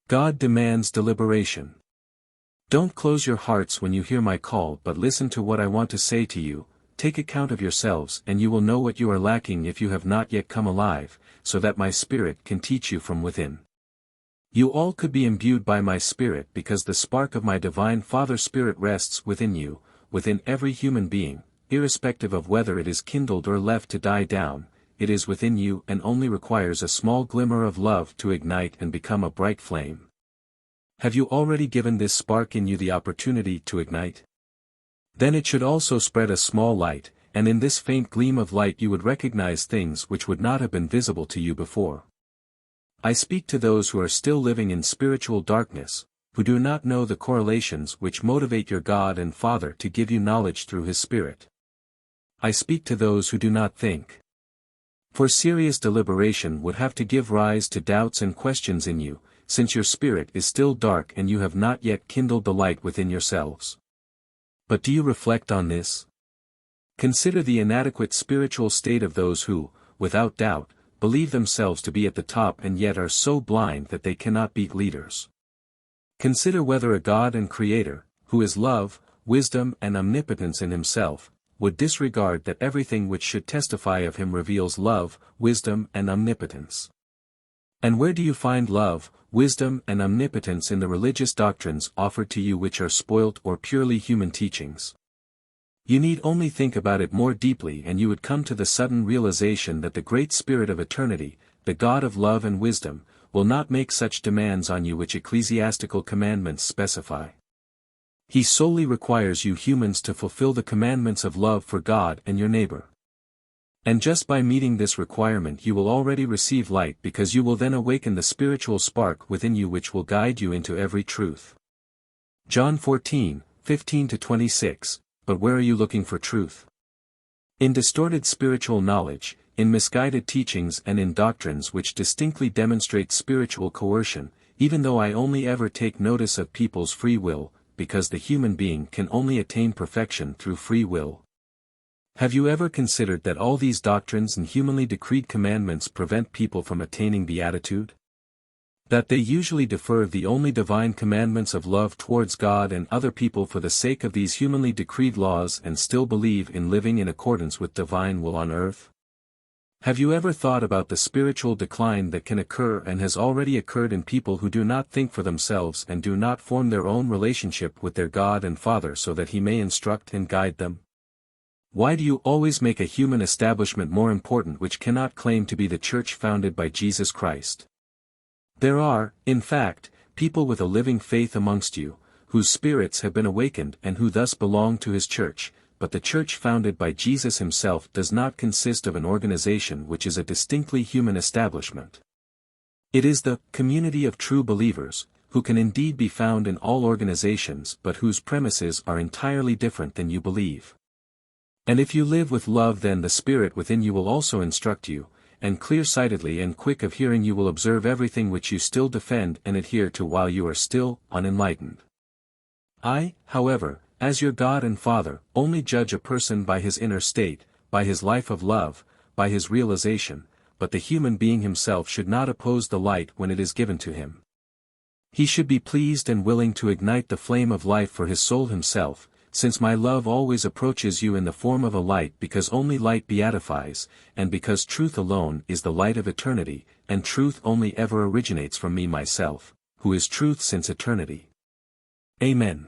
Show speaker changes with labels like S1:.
S1: God demands deliberation. Don't close your hearts when you hear my call, but listen to what I want to say to you. Take account of yourselves, and you will know what you are lacking if you have not yet come alive, so that my Spirit can teach you from within. You all could be imbued by my Spirit because the spark of my divine Father Spirit rests within you, within every human being, irrespective of whether it is kindled or left to die down. It is within you and only requires a small glimmer of love to ignite and become a bright flame. Have you already given this spark in you the opportunity to ignite? Then it should also spread a small light, and in this faint gleam of light you would recognize things which would not have been visible to you before. I speak to those who are still living in spiritual darkness, who do not know the correlations which motivate your God and Father to give you knowledge through His Spirit. I speak to those who do not think. For serious deliberation would have to give rise to doubts and questions in you, since your spirit is still dark and you have not yet kindled the light within yourselves. But do you reflect on this? Consider the inadequate spiritual state of those who, without doubt, believe themselves to be at the top and yet are so blind that they cannot be leaders. Consider whether a God and Creator, who is love, wisdom and omnipotence in Himself, would disregard that everything which should testify of Him reveals love, wisdom and omnipotence. And where do you find love, wisdom and omnipotence in the religious doctrines offered to you which are spoilt or purely human teachings? You need only think about it more deeply and you would come to the sudden realization that the great Spirit of eternity, the God of love and wisdom, will not make such demands on you which ecclesiastical commandments specify. He solely requires you humans to fulfill the commandments of love for God and your neighbor. And just by meeting this requirement you will already receive light, because you will then awaken the spiritual spark within you which will guide you into every truth. John 14:15-26. But where are you looking for truth? In distorted spiritual knowledge, in misguided teachings and in doctrines which distinctly demonstrate spiritual coercion, even though I only ever take notice of people's free will, because the human being can only attain perfection through free will. Have you ever considered that all these doctrines and humanly decreed commandments prevent people from attaining beatitude? That they usually defer the only divine commandments of love towards God and other people for the sake of these humanly decreed laws and still believe in living in accordance with divine will on earth? Have you ever thought about the spiritual decline that can occur and has already occurred in people who do not think for themselves and do not form their own relationship with their God and Father so that He may instruct and guide them? Why do you always make a human establishment more important which cannot claim to be the church founded by Jesus Christ? There are, in fact, people with a living faith amongst you, whose spirits have been awakened and who thus belong to His church, but the church founded by Jesus Himself does not consist of an organization which is a distinctly human establishment. It is the community of true believers, who can indeed be found in all organizations but whose premises are entirely different than you believe. And if you live with love, then the Spirit within you will also instruct you, and clear-sightedly and quick of hearing you will observe everything which you still defend and adhere to while you are still unenlightened. I, however, as your God and Father, only judge a person by his inner state, by his life of love, by his realization, but the human being himself should not oppose the light when it is given to him. He should be pleased and willing to ignite the flame of life for his soul himself, since my love always approaches you in the form of a light, because only light beatifies, and because truth alone is the light of eternity, and truth only ever originates from me myself, who is truth since eternity. Amen.